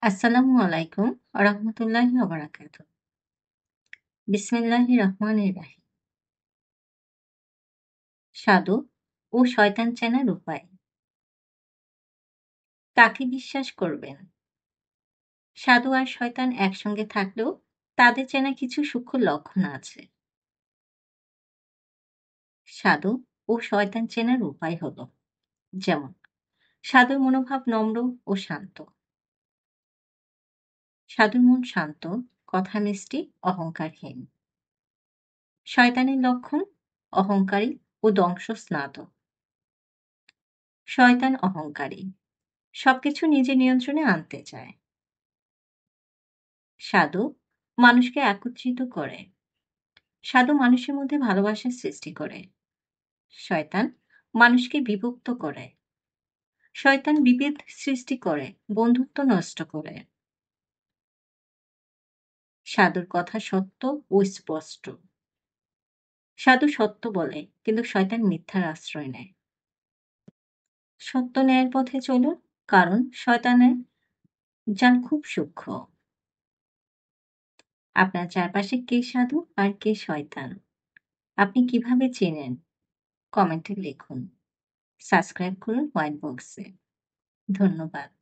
আসসালামু আলাইকুম ওয়া রাহমাতুল্লাহি ওয়া বারাকাতুহু। বিসমিল্লাহির রহমানির রাহিম। সাধু ও শয়তান চেনার উপায়। কাকে বিশ্বাস করবেন? সাধু আর শয়তান একসঙ্গে থাকলেও তাদের চেনা কিছু সূক্ষ্ম লক্ষণ আছে। সাধু ও শয়তান চেনার উপায় হলো যেমন সাধুর মনোভাব নম্র ও শান্ত। সাধুর মন শান্ত, কথা মিষ্টি, অহংকারহীন। শয়তানের লক্ষণ অহংকারী ও ধ্বংসস্নাত। শয়তান অহংকারী, সবকিছু নিজের নিয়ন্ত্রণে আনতে চায়। সাধু মানুষকে একত্রিত করে। সাধু মানুষের মধ্যে ভালোবাসার সৃষ্টি করে। শয়তান মানুষকে বিভক্ত করে। শয়তান বিভেদ সৃষ্টি করে, বন্ধুত্ব নষ্ট করে। সাধুর কথা সত্য ও স্পষ্ট। সাধু সত্য বলে, কিন্তু শয়তান মিথ্যার আশ্রয় নেয়। সত্য ন্যায়ের পথে চলুন, কারণ শয়তানের যান খুব সূক্ষ্ম। আপনার চারপাশে কে সাধু আর কে শয়তান, আপনি কিভাবে চেনেন? কমেন্টে লিখুন। সাবস্ক্রাইব করুন হোয়াইট বক্সে। ধন্যবাদ।